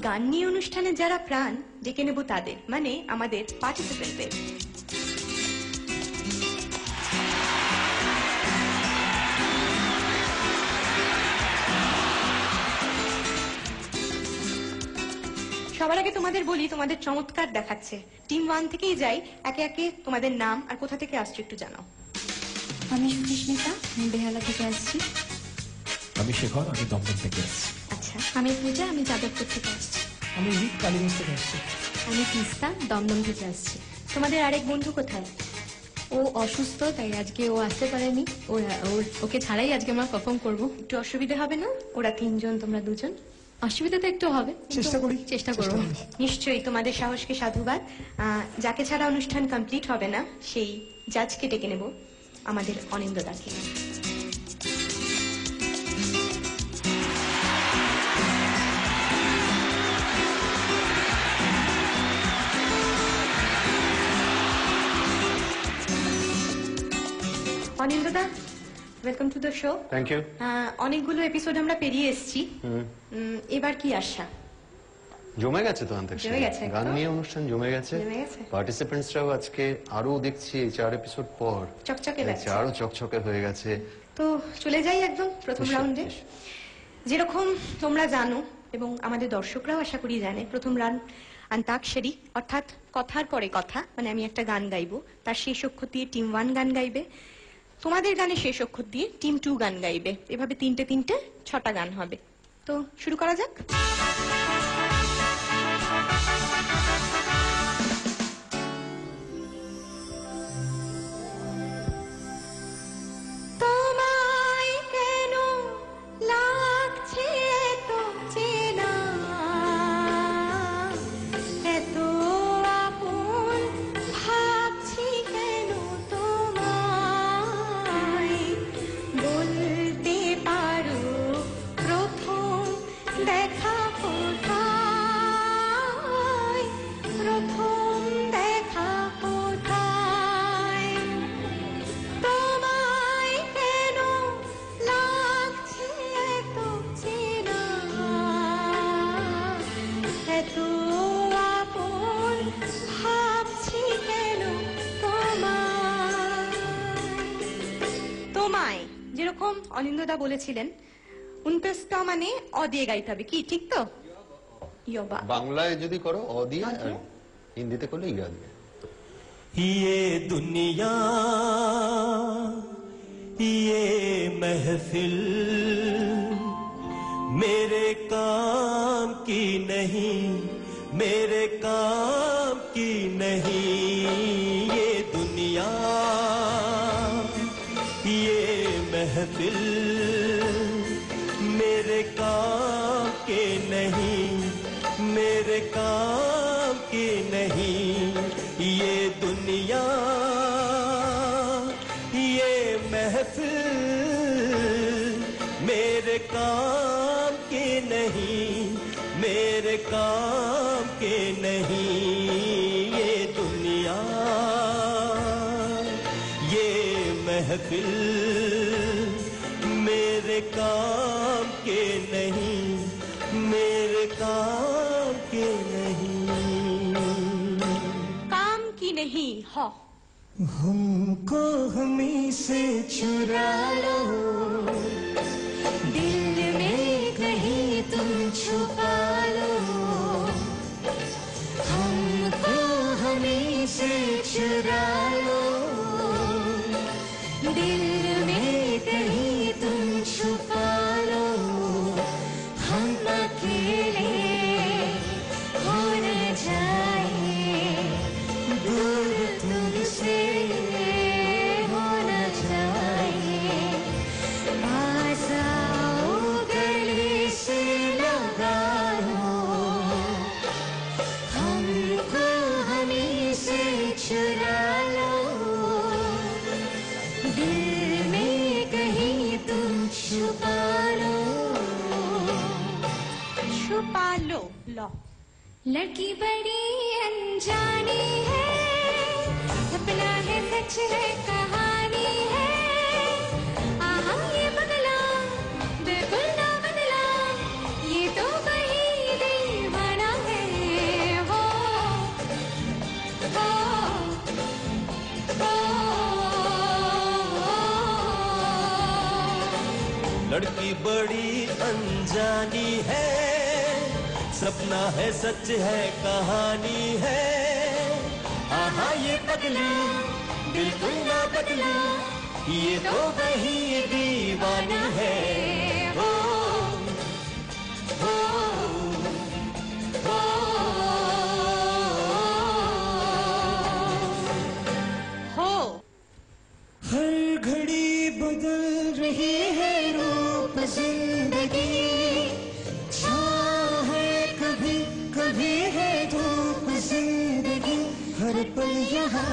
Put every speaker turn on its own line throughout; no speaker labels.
গান নিয়ে অনুষ্ঠানে যারা প্রাণ ডেকে নেব তাদের, মানে আমাদের পার্টিসিপেন্টদের। সবার আগে তোমাদের বলি, তোমাদের চমৎকার দেখাচ্ছে। টিম 1 থেকেই যাই, একে একে তোমাদের নাম আর কোথা থেকে আসছো একটু জানাও।
আমি সুস্মিতা, আমি বেহালা থেকে আসছি।
আমি শেখর, আমি দমদম থেকে আসছি।
আচ্ছা,
আমি পূজা, আমি যাদবপুর থেকে আসছি।
আমি রিক, কালীগঞ্জ থেকে আসছি।
আমি তিস্তা, দমদম থেকে আসছি।
তোমাদের আরেক বন্ধু কোথায়?
ও অসুস্থ, তাই আজকে ও আসতে পারেনি। ওকে ছাড়াই আজকে আমরা পারফর্ম করবো।
একটু অসুবিধা হবে না? ওরা 3 জন, তোমরা 2 জন।
অসুবিধা তো একটু হবে, চেষ্টা করবো।
নিশ্চয়ই, তোমাদের সাহসকে সাধুবাদ। যাকে ছাড়া অনুষ্ঠান কমপ্লিট হবে না সেই জাজকে ডেকে নেব, আমাদের অনিন্দদাকে। অনিন্দদা, welcome to the show.
Thank you.
অনেকগুলো এপিসোড আমরা পেরিয়ে এসেছি, এবার কি আশা?
জমে গেছে তো অন্তত,
জমে গেছে,
গান নিয়ে অনুষ্ঠান জমে গেছে। পার্টিসিপেন্টসরাও আজকে আরো দেখছি 4 এপিসোড পর
চকচকে লাগছে,
আরো চকচকে হয়ে গেছে।
তো চলে যাই একদম প্রথম রাউন্ডে। যেরকম তোমরা জানো এবং আমাদের দর্শকরাও আশা করি জানে, প্রথম রাউন্ড অন্তাক্ষরী, অর্থাৎ কথার পরে কথা, মানে আমি একটা গান গাইবো, তার শেষ অক্ষর দিয়ে টিম 1 গান গাইবে, তোমাদের গানে শেষ অক্ষর দিয়ে টিম 2 গান গাইবে, এভাবে 3টে 6টা গান হবে। তো শুরু করা যাক। যেরকম অনিন্দদা বলেছিলেন 29টা মানে অ দিয়ে গাইতে হবে, কি ঠিক তো?
বাংলায় যদি করো অ দিয়ে, আর হিন্দিতে করলে ইয়া দিয়ে।
ये दुनिया ये महफिल मेरे काम की नहीं, मेरे काम की नहीं। ये दुनिया ये महफिल मेरे काम के नहीं, मेरे काम की नहीं। ये दुनिया ये महफिल मेरे काम के नहीं, मेरे काम के नहीं। ये दुनिया ये महफिल मेरे काम के नहीं, मेरे काम के नहीं।
काम की नहीं हो।
हमको हमी से चुरा लो,
दिल में कहीं तुम छुपा लो। हमको हमी से चुरा लो, दिल में कहीं तुम छुपा लो। हम अकेले हो न जाए, दूर तुमसे हो न जाए। पास आओ, गले से लगा लो। हमको हमी से चुरा लो, दिल में कहीं तुम छुपा लो।
छुपा लो, लो।
लड़की बड़ी अनजानी है, सपना है सच है कहानी है। आहा ये बदला बिल्कुल ना बदला, ये तो कहीं दीवाना
लड़की बड़ी अनजानी है, सपना है सच है कहानी है। आहा ये पगली बिल्कुल ना बदली, ये तो वही दीवानी है। हो हो हो
हो
हर घड़ी बदल रही है रूप जिंदगी, छाँव है कभी कभी है धूप जिंदगी। हर पल यहाँ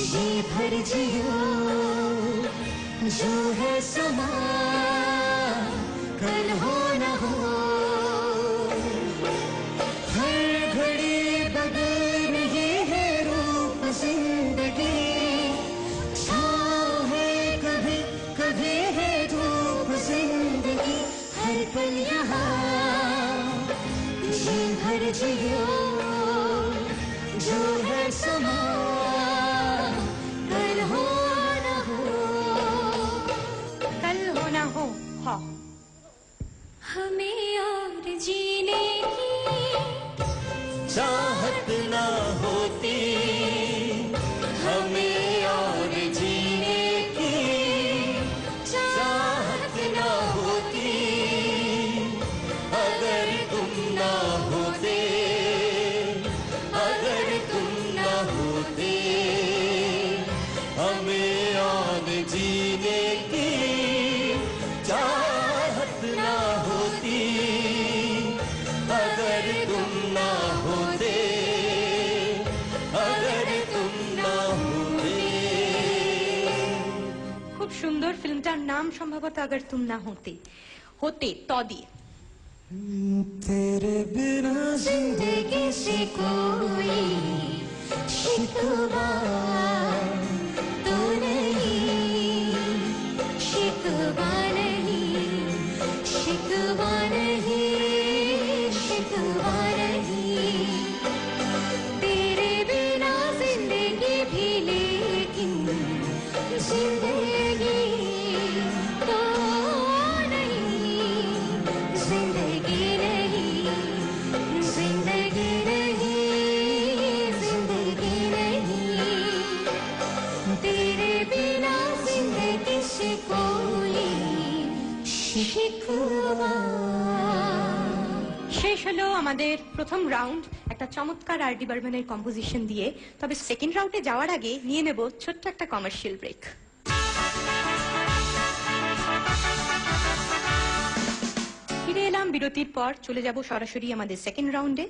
जी भर जियो, जो है समा कल हो न हो। हर घड़ी बदल रही है रूप जिंदगी, छाँव है कभी कभी है धूप जिंदगी। हर पल यहाँ जी भर जियो, जो है समा कल हो न हो।
कल हो ना हो हाँ
हमें और जीने की
चाहत ना होती, हमें और जीने की चाहत ना होती। अगर तुम ना होते, अगर तुम ना होते, हमें और जीने की चाहत ना होती। अगर तुम ना होते, अगर तुम ना होते।
খুব সুন্দর ফিল্মটার নাম সম্ভবত अगर तुम ना होते होते तो দিয়ে
तेरे बिना जिंदगी से कोई शिकवा
तो नहीं, शिकवा नहीं, शिकवा नहीं, शिकवा नहीं। तेरे बिना जिंदगी भी लेकिन जिंदगी तो नहीं, जिंदगी नहीं, जिंदगी नहीं, जिंदगी नहीं। तेरे बिना जिंदगी से कोई शिकवा।
শেষ হলো আমাদের প্রথম রাউন্ড একটা চমৎকার আরডি বর্মনের কম্পোজিশন দিয়ে। তবে সেকেন্ড রাউন্ডে যাওয়ার আগে নিয়ে নেব ছোট্ট একটা কমার্শিয়াল ব্রেক। ফিরে এলাম বিরতির পর, চলে যাব সরাসরি আমাদের সেকেন্ড রাউন্ডে।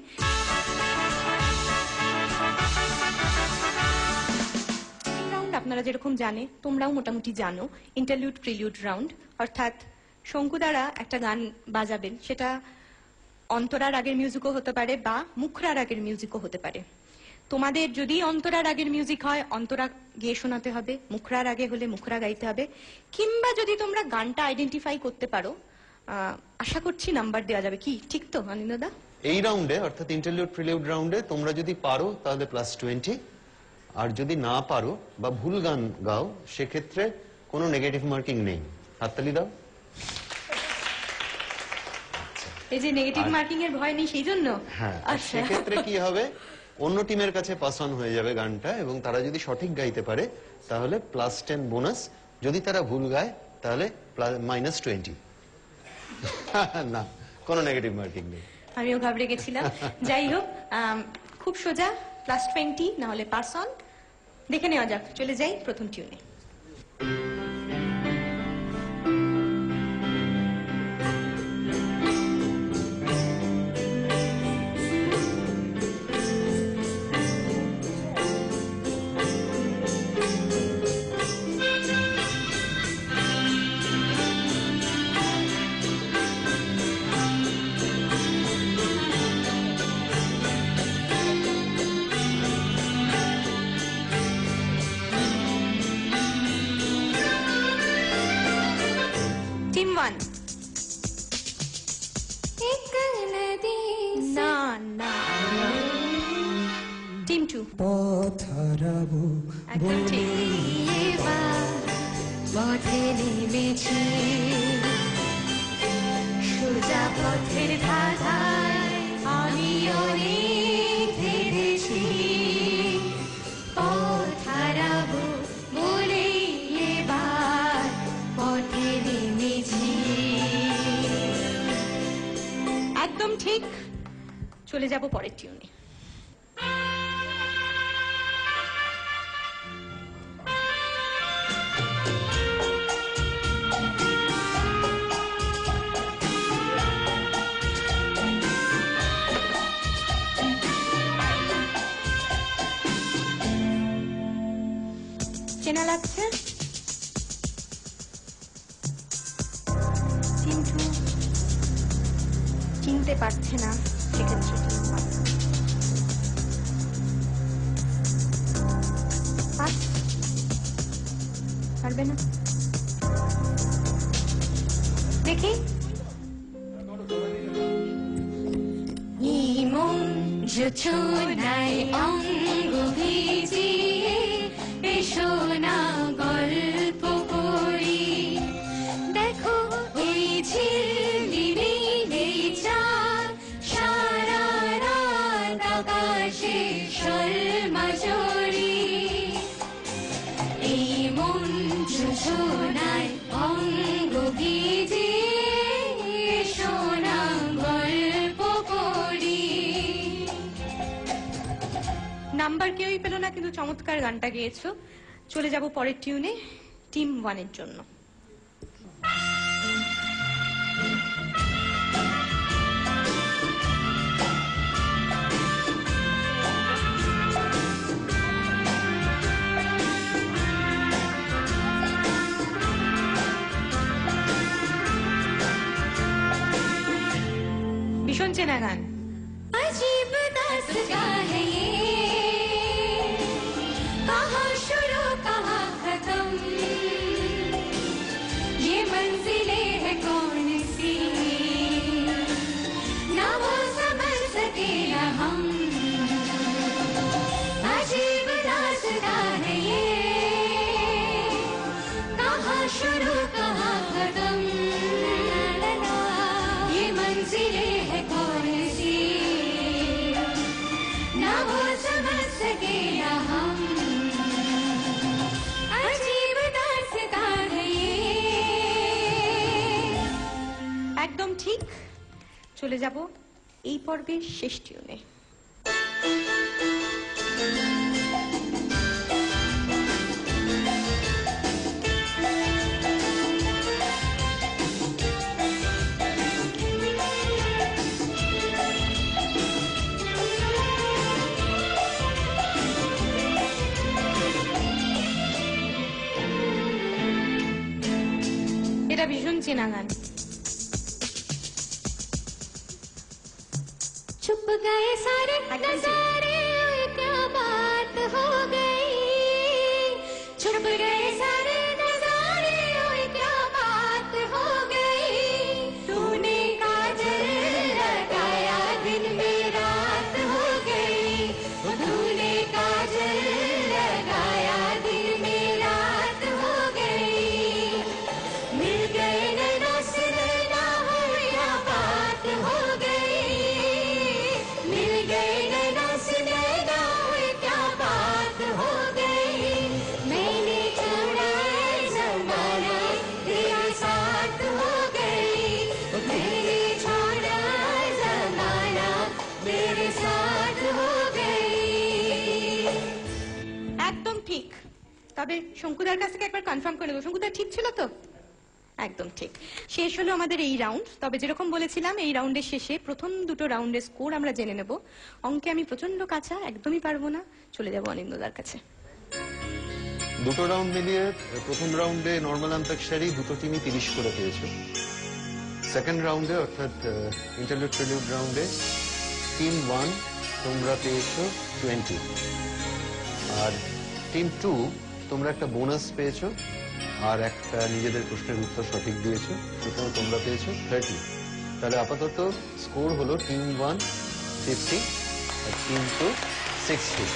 রাউন্ড আপনারা যেরকম জানে, তোমরাও মোটামুটি জানো, ইন্টারলিউড প্রিলিউড রাউন্ড। অর্থাৎ শঙ্কু দ্বারা একটা গান বাজাবেন, সেটা অন্তরার আগের মিউজিকও হতে পারে বা মুখরার আগের মিউজিকও হতে পারে। তোমাদের যদি অন্তরার আগের মিউজিক হয় অন্তরা গেয়ে শোনাতে হবে, মুখরার আগে হলে মুখরা গাইতে হবে। কিংবা যদি তোমরা গানটা আইডেন্টিফাই করতে পারো, আশা করছি নাম্বার দেওয়া যাবে। কি ঠিক তো অনিন্দা?
এই রাউন্ডে অর্থাৎ ইন্টারলিউড প্রিলিউড রাউন্ডে তোমরা যদি পারো তাহলে +20, আর যদি না পারো বা ভুল গান গাও সেক্ষেত্রে কোনো নেগেটিভ মার্কিং নেই। হাততালি দাও।
এই যে নেগেটিভ মার্কিং এর ভয় নেই সেই জন্য।
হ্যাঁ, আর
আচ্ছা,
সেক্ষেত্রে কি হবে, অন্য টিমের কাছে পাস অন হয়ে যাবে গানটা, এবং তারা যদি সঠিক গাইতে পারে তাহলে +10 বোনাস, যদি তারা ভুল গায় তাহলে -20। না, কোনো নেগেটিভ মার্কিং নেই।
আমিও ঘাবড়ে গেছিলাম। যাই হোক, খুব সোজা, +20 না হলে পাস অন। দেখে নেওয়া যাক, চলে যাই প্রথম টিউনে। टीम 1
एक नदी
ना ना, टीम 2
पथराबो
একদম ঠিক।
ये बात
পথে নেমেছি সোজা পথের ধাঁধায় আমি অনেক হেরেছি পথ হারাবো বলেই এবার পথে নেমেছি
একদম ঠিক। চলে যাব পরের টিউনে। চেনা লাগছে? কিন্তু চিনতে পারছে না, সেক্ষেত্রে কি হবে? পারবে না? দেখি।
ইমন জোছনায় অঙ্গ ভিজিয়ে এসো না গল্প করি দেখো এই ঝিলমিলি চাঁদ সারা রাত আকাশে শোলমাঝরি এই মন জোছনায় অঙ্গ ভিজিয়ে এসো না গল্প করি
নাম্বার কেউই পেল না, কিন্তু চমৎকার গানটা গেয়েছো। চলে যাব পরের টিউনে, টিম 1 এর জন্য। ভীষণ চেনা গান।
अजीब दास्तां है ये कहाँ शुरू कहाँ खत्म ये मंजिलें है कौन सी ना वो समझ सके ना हम अजीब दास्तां है ये कहाँ शुरू कहाँ खत्म ये मंजिलें है कौन सी ना वो समझ सके ना हम अजीब दास्तां है ये
একদম ঠিক। চলে যাব এই পর্বের শেষ টিউনে। এটা ভীষণ চেনা গান।
छुप गए सारे नजारे क्या बात हो गई छुप गए सारे नजारे क्या बात हो गई तूने काजल लगाया दिन में रात हो गई तूने काजल लगाया दिन में रात हो गई मिल गए नैना से नैना हो या बात हो गई मिल गए नैना से नैना हुए क्या बात हो गई मैंने छोड़ा जमाना तेरे साथ हो गई मैंने छोड़ा जमाना मेरे साथ हो गई
একদম ঠিক। তবে শঙ্কুদার কাছ থেকে একবার কনফার্ম করে নেবো, শঙ্কুদা ঠিক ছিল তো? একদম ঠিক। শেষ হলো আমাদের এই রাউন্ড। তবে যেরকম বলেছিলাম, এই রাউন্ডের শেষে প্রথম দুটো রাউন্ডের স্কোর আমরা জেনে নেব। অঙ্কে আমি প্রচন্ড কাঁচা, একদমই পারবো না। চলে যাব অনিন্দদার কাছে।
দুটো রাউন্ড মিলিয়ে প্রথম রাউন্ডে নর্মাল অন্তাক্ষরী দুটো টিমই 30 করে পেয়েছে। সেকেন্ড রাউন্ডে অর্থাৎ ইন্টারলুড প্রিলিউড রাউন্ডে টিম 1 তোমরা পেয়েছো 20 আর টিম 2 তোমরা একটা বোনাস পেয়েছো আর একটা নিজেদের প্রশ্নের উত্তর সঠিক দিয়েছো, সুতরাং তোমরা পেয়েছো 30। তাহলে আপাতত স্কোর হলো টিম 1 50 আর টিম 2 60।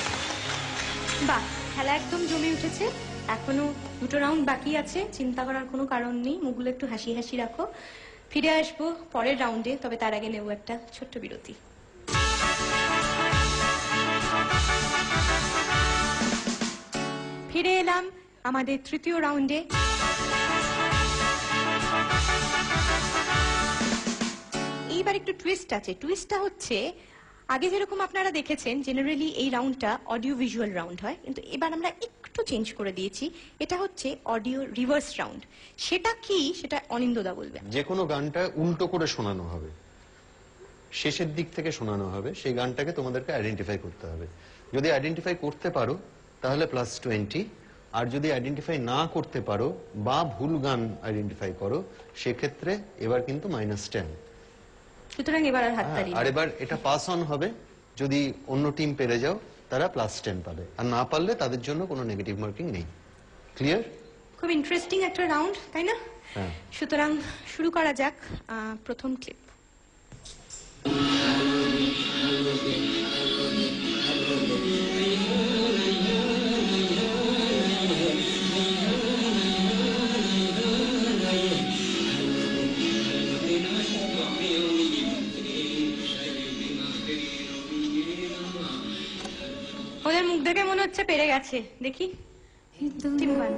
বাহ, খেলা একদম জমে উঠেছে। এখনো দুটো রাউন্ড বাকি আছে, চিন্তা করার কোনো কারণ নেই, মুখগুলো একটু হাসি হাসি রাখো। ফিরে আসবো পরের রাউন্ডে, তবে তার আগে নেব একটা ছোট্ট বিরতি। ফিরে এলাম আমাদের তৃতীয় রাউন্ডে। এইবার একটু টুইস্ট আছে। টুইস্টটা হচ্ছে, আগে যেরকম আপনারা দেখেছেন জেনারেলি এই রাউন্ডটা অডিও ভিজুয়াল রাউন্ড হয়, কিন্তু এবার আমরা একটু চেঞ্জ করে দিয়েছি, এটা হচ্ছে অডিও রিভার্স রাউন্ড। সেটা কি, সেটা অনিন্দদা বলবেন।
যে কোনো গানটা উল্টো করে শোনানো হবে, শেষের দিক থেকে শোনানো হবে, সেই গানটাকে তোমাদেরকে আইডেন্টিফাই করতে হবে। যদি আইডেন্টিফাই করতে পারো তাহলে +20, আর যদি আইডেন্টিফাই না করতে পারো বা ভুল গান আইডেন্টিফাই করো সেক্ষেত্রে এবার কিন্তু -10।
সুতরাং এবার আর হাততালি
আর
না।
এবার এটা পাস অন হবে, যদি অন্য টিম পেরে যাও তারা +10 পাবে, আর না পারলে তাদের জন্য কোনো নেগেটিভ মার্কিং নেই। ক্লিয়ার?
খুব ইন্টারেস্টিং একটা রাউন্ড, তাই না?
হ্যাঁ।
সুতরাং শুরু করা যাক প্রথম ক্লিপ। ওদের মুখ দেখে মনে হচ্ছে পেরে গেছে, দেখি তিনবার।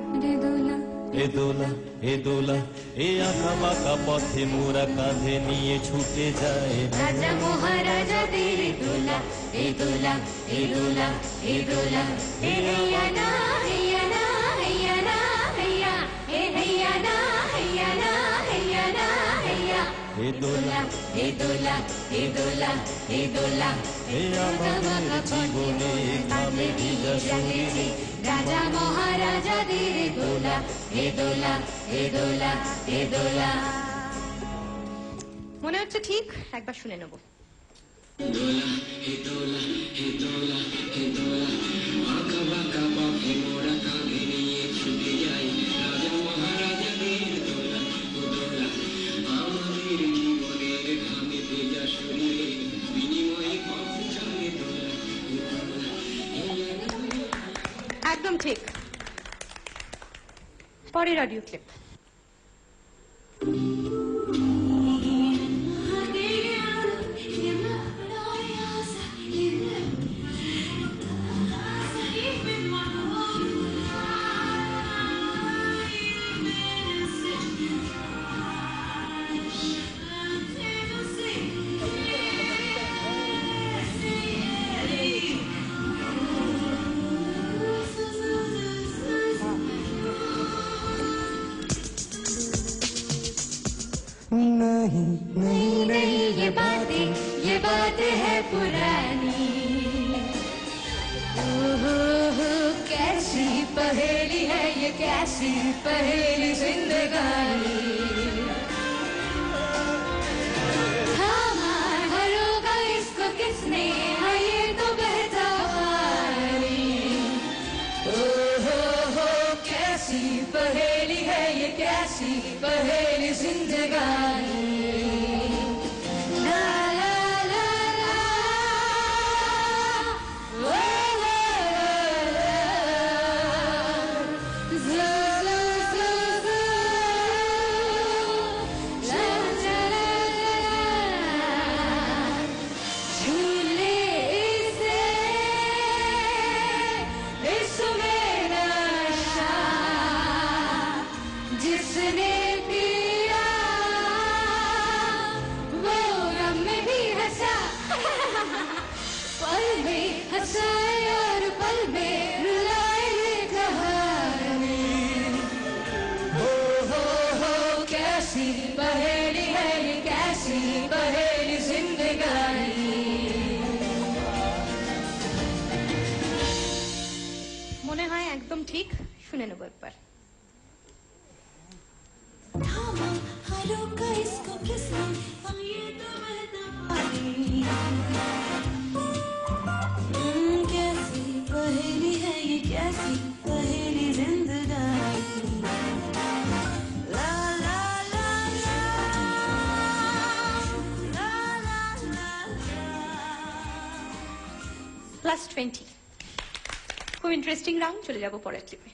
এ দোলা এ দোলা এ আঁকা বাঁকা পথে মোরা কাঁধে নিয়ে ছুটে যায়
রাজা মহারাজাদের দোলা এ দোলা এ দোলা এ দোলা এ হেয়া না হেয়া না হেয়া না হেয়া এ হেয়া না হেয়া না হেয়া না হেয়া
এ দোলা
এ দোলা এ দোলা এ দোলা
এ আমাদের জীবনে ঘামে ভিজা শরীরে
রাজা মহারাজাদের দোলা এ দোলা এ দোলা এ দোলা।
মনে হচ্ছে ঠিক, একবার শুনে নেব। একদম ঠিক। পরের অডিও ক্লিপ।
नहीं नहीं ये बातें है पुरानी। ओहो कैसी पहेली है ये, कैसी पहेली जिंदगानी। हमार भरोगा इसको किसने, है ये तो बहता पानी। ओहो कैसी पहेली है ये, कैसी पहेली जिंदगानी। ला ला ला ला, ओ ला ला ला, ज़ा ज़ा ज़ा ज़ा, ला ला ला ला। झूले इसे इसमें नशा, जिसने पिया वो गम में भी हंसा। पल में हंसाए और पल में रुलाए ये कहानी। हो कैसी पहेली है ये, कैसी पहेली जिंदगानी।
মনে হয় একদম ঠিক, শুনে নেব একবার।
थामा हालों का इसको किसने, हम ये तो बहता पानी। कैसी पहेली है ये, कैसी पहेली जिंदगानी। ला ला ला ला, ला ला ला ला।
+20। খুব ইন্টারেস্টিং রাউন্ড, চলে যাব পরের ক্লিপে।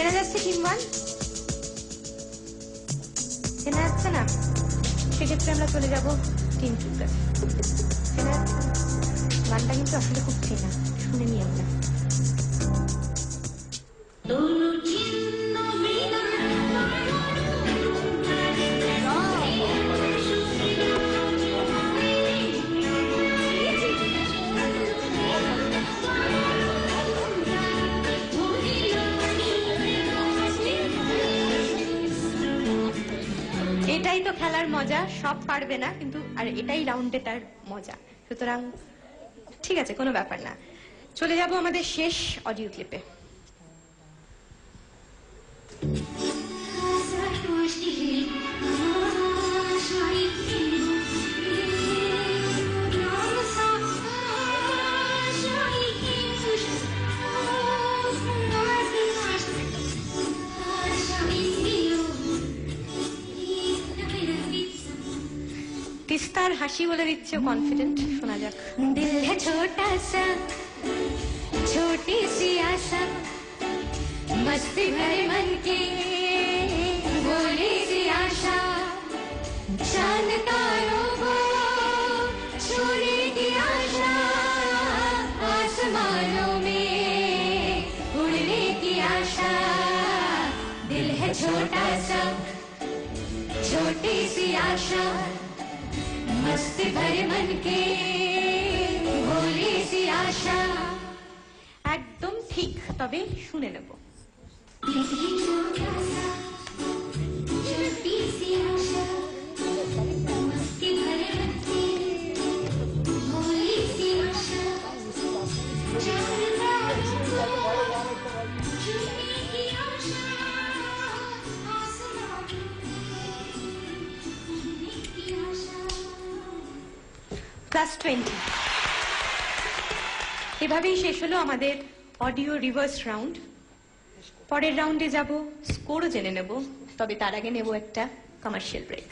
চেনা যাচ্ছে টিম ওয়ান? চেনা যাচ্ছে না? সেক্ষেত্রে আমরা চলে যাব টিম টুর কাছে। চেনা যাচ্ছে না? গানটা কিন্তু আসলে খুব চেনা, শুনে নিই আমরা। এটাই তো খেলার মজা, সব পারবে না কিন্তু, আর এটাই রাউন্ডে তার মজা। সুতরাং ঠিক আছে, কোনো ব্যাপার না। চলে যাব আমাদের শেষ অডিও ক্লিপে। তিস্তার হাসি বলে দিচ্ছে কনফিডেন্ট, শোনা যাক।
दिल है छोटा सा छोटी सी आशा मस्ती भरे मन की भोली सी आशा चांद तारों को छूने की आशा आसमानों में उड़ने की आशा दिल है छोटा सा छोटी सी आशा मस्ती भरे मन के भोली सी आशा।
একদম ঠিক, তবে শুনে নেব।
छोटी सी आशा मस्ती भरे मन के भोली सी आशा चांद तारों को छूने की आशा आसमानों में उड़ने की आशा।
+20। এভাবেই শেষ হলো আমাদের অডিও রিভার্স রাউন্ড। পরের রাউন্ডে যাব, স্কোরও জেনে নেব, তবে তার আগে নেব একটা কমার্শিয়াল ব্রেক।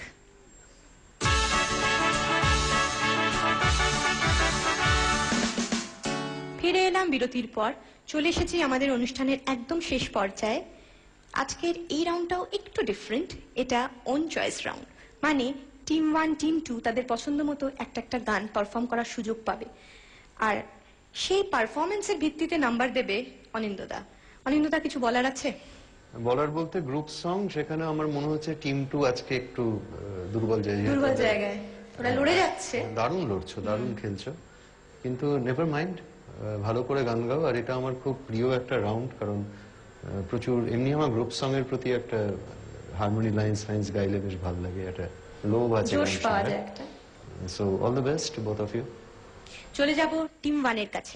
ফিরে এলাম বিরতির পর। চলে এসেছি আমাদের অনুষ্ঠানের একদম শেষ পর্যায়ে। আজকের এই রাউন্ডটাও একটু ডিফারেন্ট, এটা ওন চয়েস রাউন্ড, মানে টিম ওয়ান টিম টু তাদের পছন্দ মতো একটা একটা গান পারফর্ম করার সুযোগ পাবে, আর সেই পারফরমেন্সের ভিত্তিতে নাম্বার দেবে অনিন্দদা। অনিন্দদা, কিছু বলার আছে?
বলার বলতে গ্রুপ সং, সেখানে আমার মনে হচ্ছে টিম টু আজকে একটু দুর্বল জায়গায়।
দুর্বল জায়গায় ওরা লড়ে যাচ্ছে।
দারুণ লড়ছো, দারুণ খেলছো, কিন্তু নেভার মাইন্ড, ভালো করে গান গাও। আর এটা আমার খুব প্রিয় একটা রাউন্ড, কারণ প্রচুর এমনি আমার গ্রুপ সং এর প্রতি একটা হারমোনি লাইন্স গাইলে বেশ ভালো লাগে, একটা লোভ আছে,
জোশ পাওয়া যায় একটা।
So all the best both of you.
চলে যাব টিম ওয়ানের কাছে।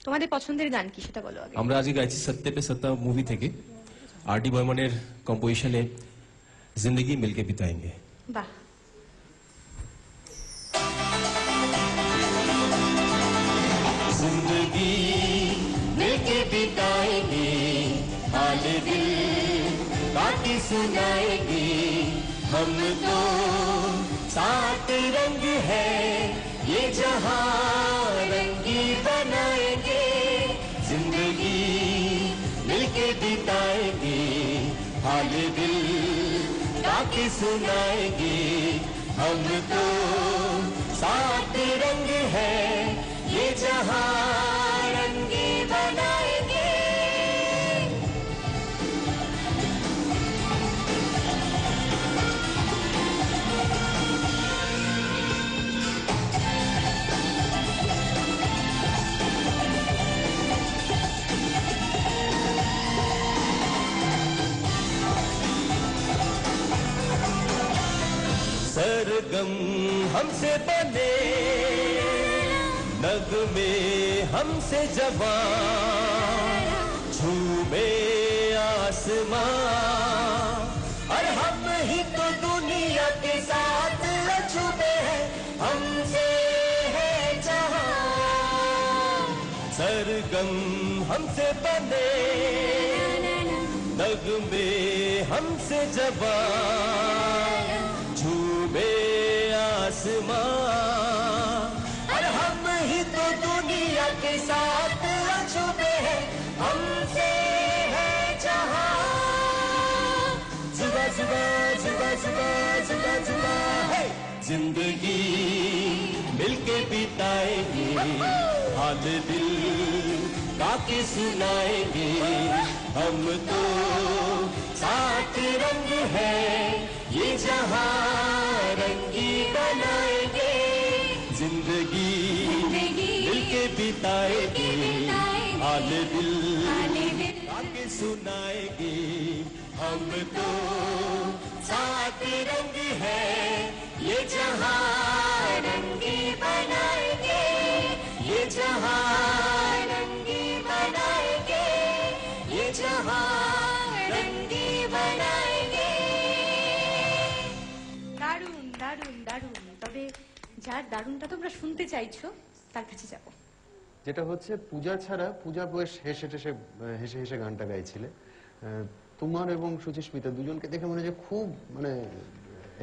তোমাদের পছন্দের গান কি সেটা বলো আগে।
আমরা আজকে গাইছি সত্যে পে সত্তা মুভি থেকে আর.ডি. বর্মনের কম্পোজিশনে জিন্দগি মিলকে বিতাएंगे।
বাহ,
जिंदगी मिलके बिताएंगे हाल दिल बाकी सुनाएंगे हम तो सात रंग है ये जहां रंगी बनाएंगे जिंदगी मिलके बिताएंगे हाल दिल बाकी सुनाएंगे हम तो सात रंग है ये जहां रंगी बनाएंगे। सरगम हमसे बने नगमे हमसे जवान झूमे आसमां और हम ही तो दुनिया के साथ अछूते हैं हमसे है जहां सरगम हमसे बने नगमे हमसे जवान झूमे आसमां और हम ही तो दुनिया के साथ अछूते हैं हमसे है जहां जिंदगी मिलके बिताएंगे, हाल दिल काके सुनाएंगे, हम तो साथ रंग है ये जहां रंगी बनाएंगे, जिंदगी मिलके बिताएंगे, हाल दिल काके सुनाएंगे, हम तो साथ रंग है ये जहां रंगी बनाएंगे, ये जहां रंगी बनाएंगे, ये जहां रंगी बनाएंगे।
দারুণ দারুণ দারুণ। তবে যার দারুণটা তোমরা শুনতে চাইছো তার কাছে যাবো।
যেটা হচ্ছে পূজা ছাড়া, পূজা বেশ হেসে হেসে হেসে গানটা গাইছিলে। তোমার এবং সুচিস্মিতা দুজনকে দেখে মনে হয় খুব মানে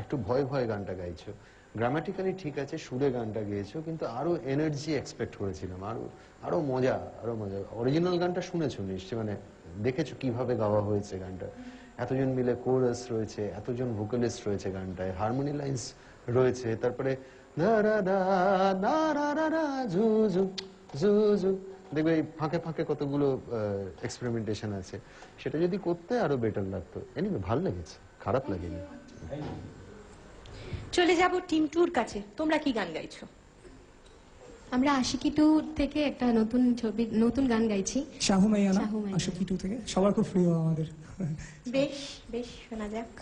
একটু ভয় ভয় গানটা গাইছো। গ্রামাটিক্যালি ঠিক আছে, সুরে গানটা গেয়েছো, কিন্তু আরো এনার্জি এক্সপেক্ট করেছিলাম, আরো মজা। অরিজিনাল গানটা শুনেছো নিশ্চয়ই, মানে দেখেছো কিভাবে গাওয়া হয়েছে গানটা। এতজন মিলে কোরাস রয়েছে, এতজন ভোকালিস্ট রয়েছে গানটায়, হারমোনি লাইন্স রয়েছে, তারপরে দা রা দা না রা রা রা ঝু ঝু ঝু ঝু, দেখবে এই ফাঁকে ফাঁকে কতগুলো এক্সপেরিমেন্টেশন আছে। সেটা যদি করতে আরো বেটার লাগতো। এনিওয়ে ভালো লেগেছে, খারাপ লাগেনি।
চলে যাব টিম টুর কাছে। তোমরা কি গান গাইছো?
আমরা আশিকি টু থেকে একটা নতুন গান গাইছি।
শাহু মাইয়ানা
শাহু মাইয়ানা।
আশিকি টু থেকে, সবার খুব প্রিয় আমাদের।
বেশ বেশ, শোনা যাক।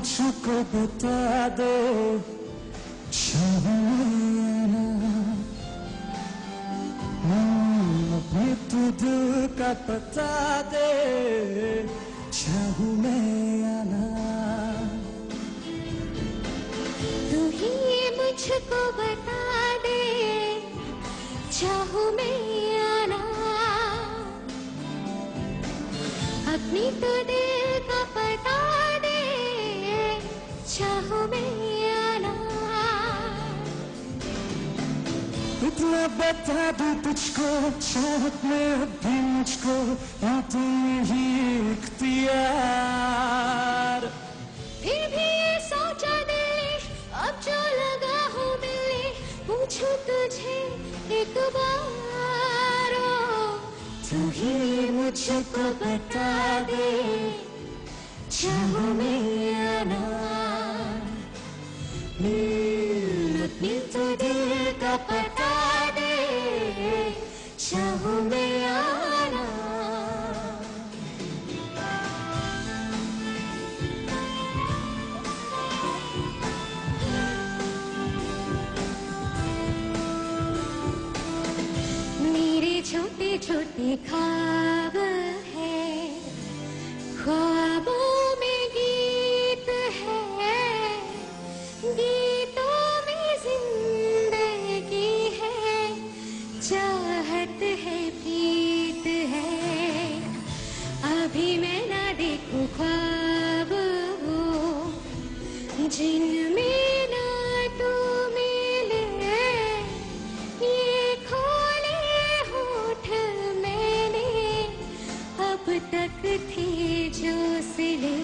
मुझको बता दो अपने तू दिल का पता दे, चाहूं मैं आना।
तू ही मुझको बता दे, चाहूं मैं आना, अपनी तो दिल का पता दे, चाहूं मैं आना।
इतना बता दूं तुझको, चाहत में अब भी मुझको, या तुम ही इख्तियार।
फिर भी ये सोचा दिल, अब जो लगा हो मिले, पूछूं तुझे एक बार। तू ही मुझको बता दे, चाहूं मैं आना, अपनी तो दिल का पता दे, चाहूं मैं आना। मेरे छोटे छोटे ख्वाब है, ख्वाबों में गीत है, गीतों में जिंदगी है, चाहत है, प्रीत है। अभी मैं ना देखूं ख्वाब वो, जिनमें ना तू मिले, ये खोले होठ मैंने अब तक थे जो सिले।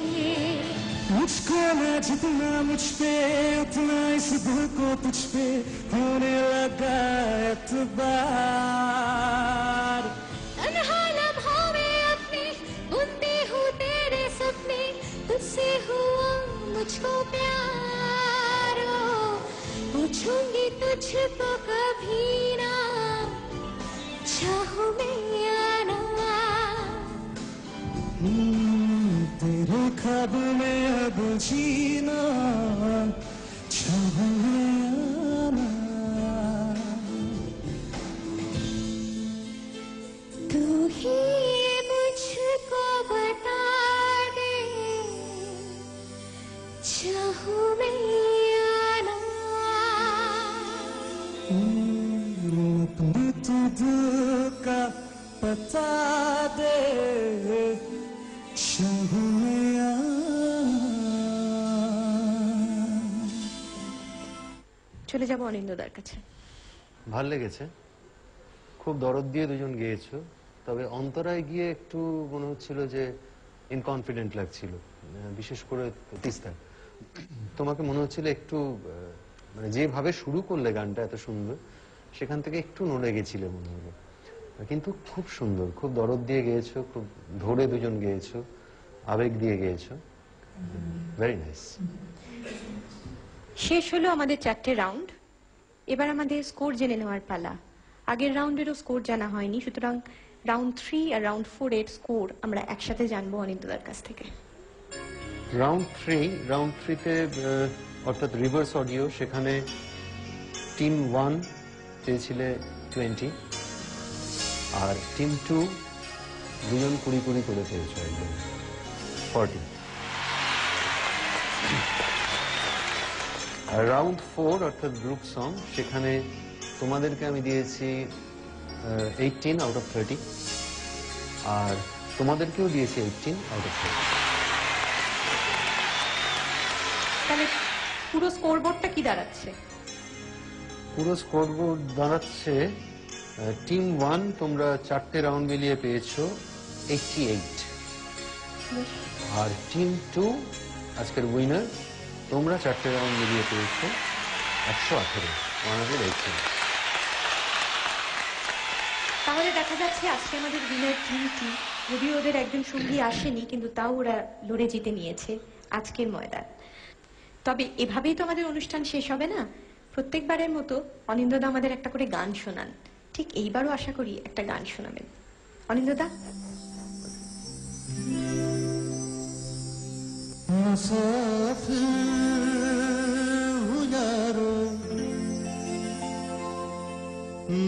मुझको ना जितना मुझ पे, उतना इस दिल को तुझ पे होने लगा एतबार।
तन्हा लम्हों में अपने बुनती हूँ तेरे सपने, तुझसे हुआ मुझको प्यार। पूछूंगी तुझको कभी ना, चाहूं मैं आना।
तेरे ख्वाब में अब जीना, चाहूं मैं आना।
तू ही मुझ
बता दे शहुनिया।
চলে যাব অনিন্দদার কাছে।
ভাল লেগেছে, খুব দরদ দিয়ে দুজন গেয়েছো, তবে অন্তরায় গিয়ে একটু মনে হচ্ছিল যে ইনকনফিডেন্ট লাগছিল, বিশেষ করে তিস্তা। তোমাকে মনে হচ্ছিল একটু মানে যেভাবে শুরু করলে গানটা এত সুন্দর, সেখান থেকে একটু নড়ে গেছিলে মনে হলো, কিন্তু খুব সুন্দর, খুব দরদ দিয়ে গেয়েছো, খুব ধরে দুজন গেয়েছো, আবেগ দিয়ে গেয়েছো, ভেরি নাইস।
শেষ হলো আমাদের 4টে রাউন্ড। এবার আমাদের স্কোর জেনে নেওয়ার পালা। আগের রাউন্ডেরও স্কোর জানা হয়নি, সুতরাং রাউন্ড 3 আর রাউন্ড 4 এর স্কোর আমরা একসাথে জানবো অনিন্দদার কাছ থেকে।
রাউন্ড থ্রিতে অর্থাৎ রিভার্স অডিও, সেখানে টিম 1 পেয়েছিলে 20 আর টিম 2 দুজন 20 করে পেয়েছো, একদম 40। আর রাউন্ড 4 অর্থাৎ গ্রুপ সং, সেখানে তোমাদেরকে আমি দিয়েছি 18 আউট অফ 30 আর তোমাদেরকেও দিয়েছি 18 আউট অফ 30।
তাহলে পুরো স্কোর বোর্ডটা কি দাঁড়াচ্ছে?
পুরো স্কোরবোর্ড দাঁড়াচ্ছে টিম 1 তোমরা 4টে রাউন্ড মিলিয়ে পেয়েছো 88 আর টিম 2 আজকের উইনার তোমরা 4টে রাউন্ড মিলিয়ে পেয়েছো 118।
তাহলে দেখা যাচ্ছে আজকে আমাদের উইনার টিমটি, যদিও ওদের একজন সঙ্গী আসেনি, কিন্তু তাও ওরা লড়ে জিতে নিয়েছে আজকের ময়দান। তবে এভাবেই তো আমাদের অনুষ্ঠান শেষ হবে না। প্রত্যেকবারের মতো অনিন্দদা আমাদের একটা করে গান শোনান, ঠিক এইবারও আশা করি একটা গান শোনাবেন। অনিন্দদা,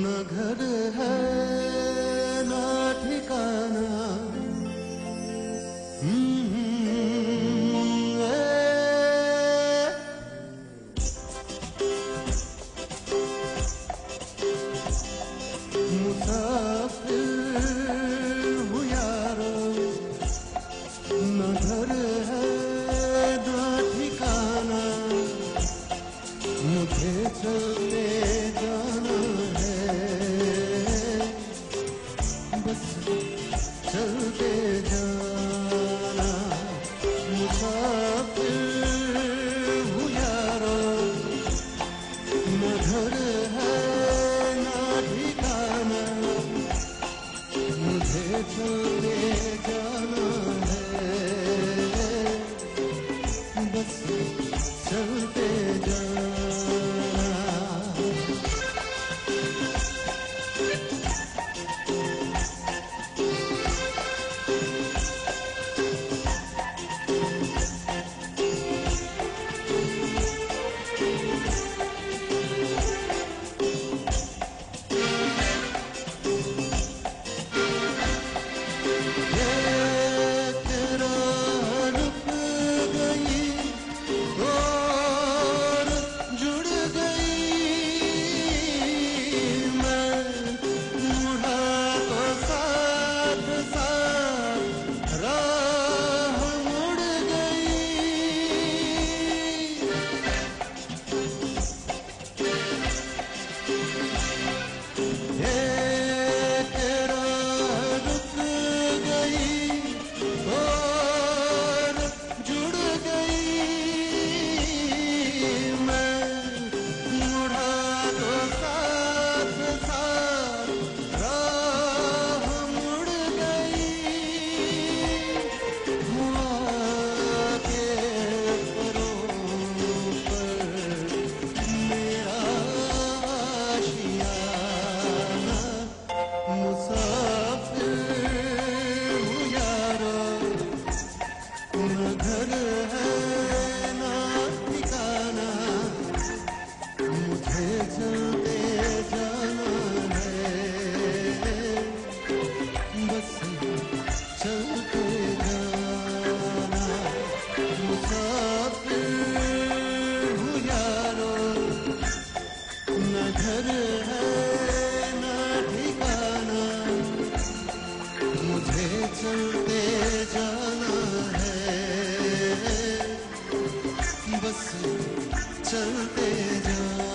न घर है न ठिकाना, मुसाफिर हूँ यारो, न घर है न ठिकाना, मुझे चलते जाना है, बस चलते जाना। मुसाफिर हूँ यारो, न घर है न ठिकाना, मुझे चलते जाना है, बस चलते जाना।
जा